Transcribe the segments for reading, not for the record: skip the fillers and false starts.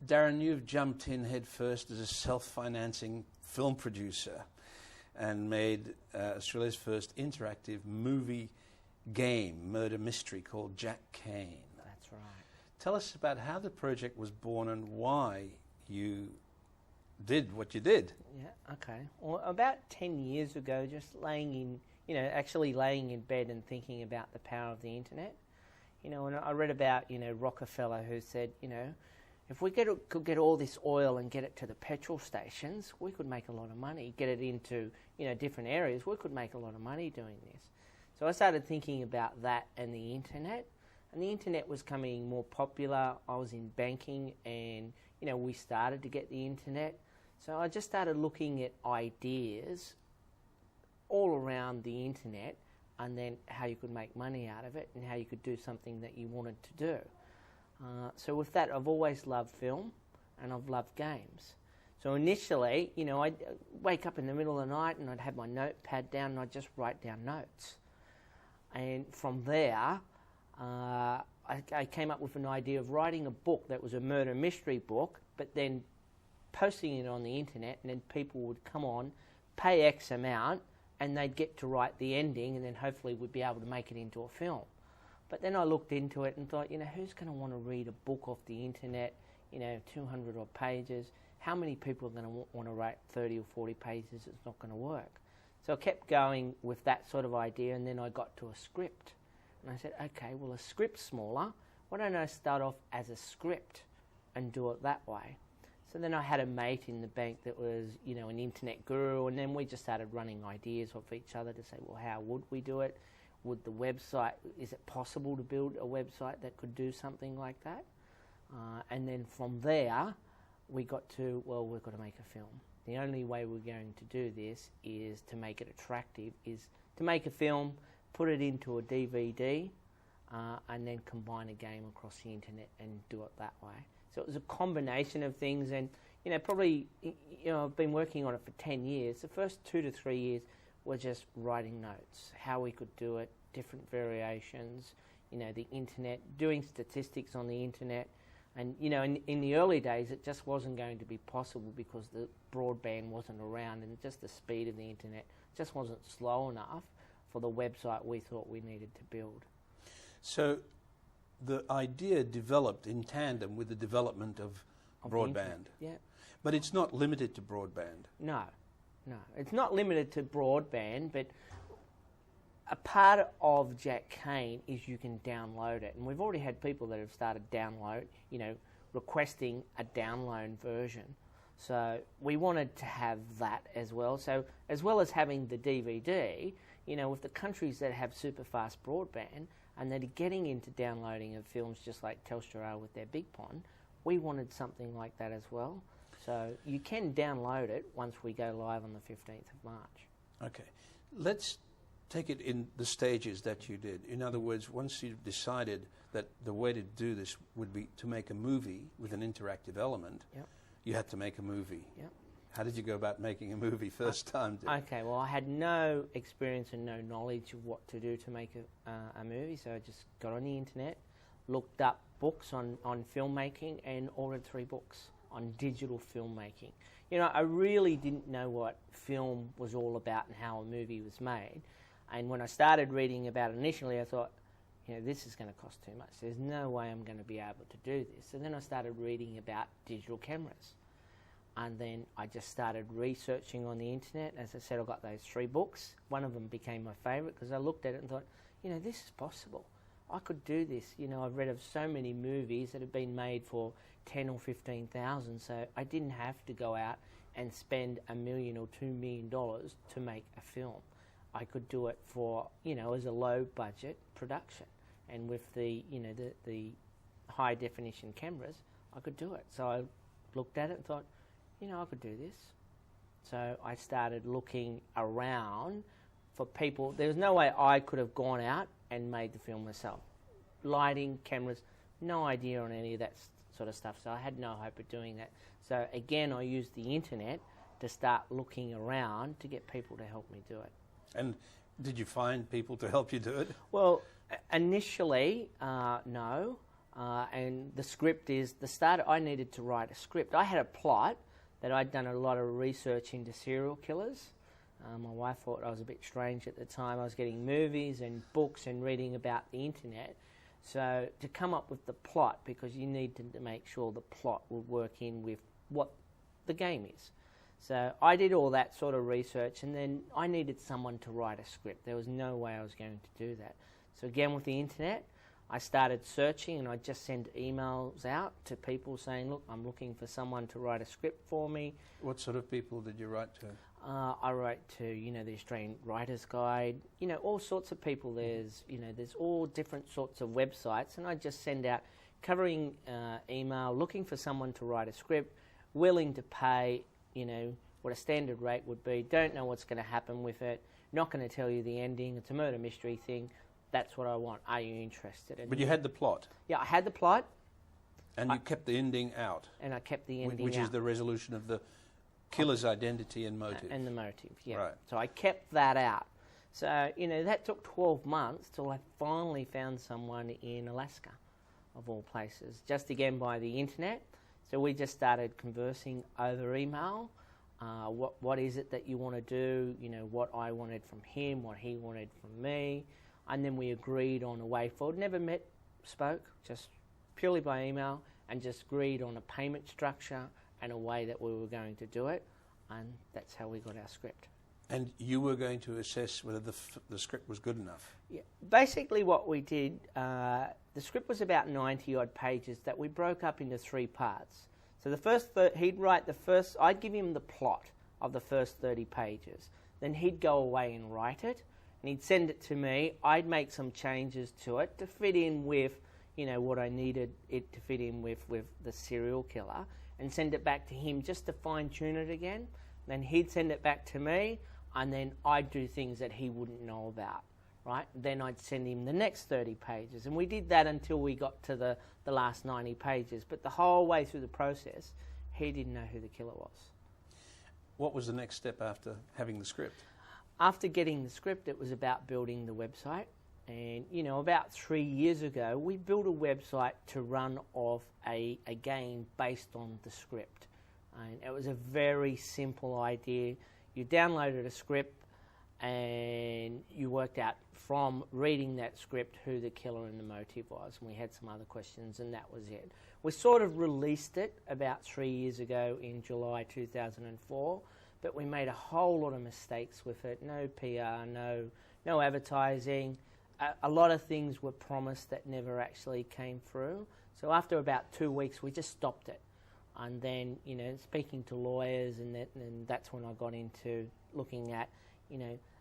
Darren, you've jumped in head first as a self-financing film producer and made Australia's first interactive movie game, murder mystery, called Jack Cain. That's right. Tell us about how the project was born and why you did what you did. Yeah, okay. Well, about 10 years ago, just actually laying in bed and thinking about the power of the internet. And I read about, Rockefeller, who said, if we could get all this oil and get it to the petrol stations, we could make a lot of money. Get it into, different areas, we could make a lot of money doing this. So I started thinking about that and the internet. And the internet was becoming more popular. I was in banking and, we started to get the internet. So I just started looking at ideas all around the internet and then how you could make money out of it and how you could do something that you wanted to do. So with that, I've always loved film and I've loved games. So initially, I'd wake up in the middle of the night and I'd have my notepad down and I'd just write down notes. And from there, I came up with an idea of writing a book that was a murder mystery book, but then posting it on the internet, and then people would come on, pay X amount, and they'd get to write the ending, and then hopefully we'd be able to make it into a film. But then I looked into it and thought, who's going to want to read a book off the internet, 200 odd pages? How many people are going to want to write 30 or 40 pages? It's not going to work. So I kept going with that sort of idea, and then I got to a script. And I said, okay, well, a script's smaller. Why don't I start off as a script and do it that way? So then I had a mate in the bank that was, an internet guru, and then we just started running ideas off each other to say, well, how would we do it? Would the website, is it possible to build a website that could do something like that? And then from there, we got to, well, we've got to make a film. The only way we're going to do this is to make it attractive, is to make a film, put it into a DVD, and then combine a game across the internet and do it that way. So it was a combination of things, and probably I've been working on it for 10 years. The first 2 to 3 years were just writing notes, how we could do it, different variations, the internet, doing statistics on the internet. And in the early days it just wasn't going to be possible because the broadband wasn't around, and just the speed of the internet just wasn't slow enough for the website we thought we needed to build. So the idea developed in tandem with the development of broadband. Yeah. But it's not limited to broadband. No. It's not limited to broadband, but a part of Jack Cain is you can download it. And we've already had people that have started requesting a download version. So we wanted to have that as well. So as well as having the DVD, with the countries that have super fast broadband and that are getting into downloading of films just like Telstra are with their Big Pond, we wanted something like that as well. So you can download it once we go live on the 15th of March. Okay. Let's take it in the stages that you did. In other words, once you decided that the way to do this would be to make a movie with an interactive element, you had to make a movie. Yep. How did you go about making a movie first time? Okay, well, I had no experience and no knowledge of what to do to make a movie, so I just got on the internet, looked up books on filmmaking, and ordered 3 books on digital filmmaking. I really didn't know what film was all about and how a movie was made. And when I started reading about it initially, I thought, this is going to cost too much. There's no way I'm going to be able to do this. And then I started reading about digital cameras. And then I just started researching on the internet. As I said, I got those 3 books. One of them became my favourite because I looked at it and thought, this is possible. I could do this. I've read of so many movies that have been made for 10 or 15,000, so I didn't have to go out and spend $1 million or $2 million to make a film. I could do it for, as a low budget production, and with the high definition cameras, I could do it. So I looked at it and thought, I could do this. So I started looking around for people. There was no way I could have gone out and made the film myself. Lighting, cameras, no idea on any of that sort of stuff. So I had no hope of doing that. So again, I used the internet to start looking around to get people to help me do it. And did you find people to help you do it? Well, initially, no. and the script is the start. I needed to write a script. I had a plot that I'd done a lot of research into serial killers. My wife thought I was a bit strange at the time. I was getting movies and books and reading about the internet. So to come up with the plot, because you need to make sure the plot would work in with what the game is. So I did all that sort of research, and then I needed someone to write a script. There was no way I was going to do that. So again, with the internet, I started searching, and I just sent emails out to people saying, look, I'm looking for someone to write a script for me. What sort of people did you write to? I wrote to, the Australian Writers Guide, all sorts of people. There's all different sorts of websites, and I just send out covering email, looking for someone to write a script, willing to pay, what a standard rate would be, don't know what's going to happen with it, not going to tell you the ending, it's a murder mystery thing, that's what I want, are you interested? But you had the plot? Yeah, I had the plot. And you kept the ending out? And I kept the ending Which out. is the resolution of the killer's identity and motive. And the motive, yeah. Right. So I kept that out. So, that took 12 months till I finally found someone in Alaska, of all places, just again by the internet. So we just started conversing over email. What is it that you want to do? What I wanted from him, what he wanted from me. And then we agreed on a way forward. Never met, spoke, just purely by email, and just agreed on a payment structure and a way that we were going to do it. And that's how we got our script. And you were going to assess whether the script was good enough? Yeah. Basically what we did, the script was about 90-odd pages that we broke up into 3 parts. So the first, he'd write the first, I'd give him the plot of the first 30 pages. Then he'd go away and write it, and he'd send it to me. I'd make some changes to it to fit in with, what I needed it to fit in with the serial killer, and send it back to him just to fine-tune it again. Then he'd send it back to me, and then I'd do things that he wouldn't know about, right? Then I'd send him the next 30 pages. And we did that until we got to the last 90 pages. But the whole way through the process, he didn't know who the killer was. What was the next step after having the script? After getting the script, it was about building the website. And, about 3 years ago, we built a website to run off a game based on the script. And it was a very simple idea. You downloaded a script and you worked out from reading that script who the killer and the motive was. And we had some other questions, and that was it. We sort of released it about 3 years ago in July 2004, but we made a whole lot of mistakes with it. No PR, no advertising. A lot of things were promised that never actually came through. So after about 2 weeks, we just stopped it. And then, speaking to lawyers, and that's when I got into looking at,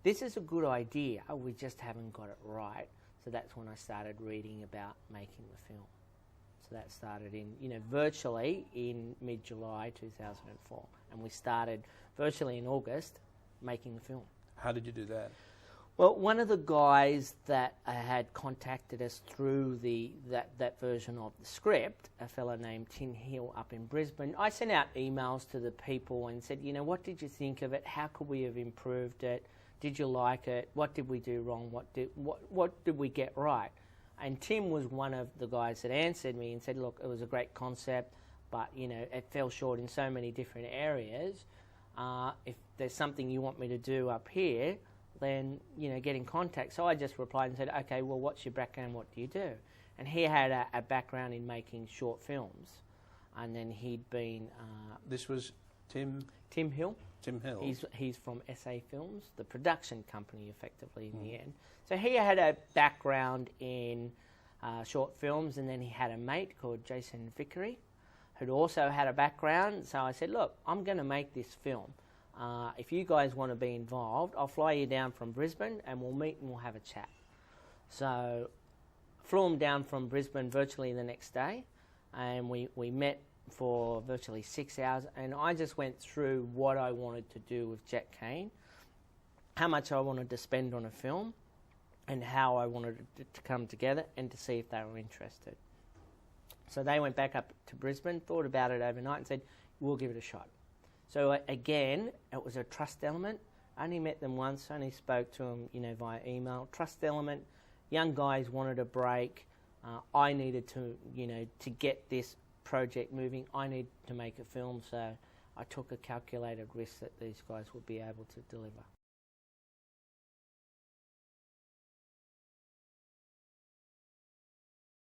this is a good idea, we just haven't got it right. So that's when I started reading about making the film. So that started in, virtually in mid-July 2004. And we started virtually in August making the film. How did you do that? Well, one of the guys that had contacted us through that version of the script, a fellow named Tim Hill up in Brisbane, I sent out emails to the people and said, what did you think of it? How could we have improved it? Did you like it? What did we do wrong? What did we get right? And Tim was one of the guys that answered me and said, look, it was a great concept, but, it fell short in so many different areas. If there's something you want me to do up here, then, get in contact. So I just replied and said, okay, well, what's your background? What do you do? And he had a background in making short films. And then he'd been... this was Tim Hill. Tim Hill. He's from SA Films, the production company, effectively, in the end. So he had a background in short films, and then he had a mate called Jason Vickery, who'd also had a background. So I said, look, I'm going to make this film. If you guys want to be involved, I'll fly you down from Brisbane and we'll meet and we'll have a chat. So flew him down from Brisbane virtually the next day, and we met for virtually 6 hours, and I just went through what I wanted to do with Jack Kane, how much I wanted to spend on a film, and how I wanted it to come together, and to see if they were interested. So they went back up to Brisbane, thought about it overnight and said, we'll give it a shot. So again, it was a trust element. I only met them once, only spoke to them, via email. Trust element. Young guys wanted a break. I needed to, to get this project moving, I needed to make a film, so I took a calculated risk that these guys would be able to deliver.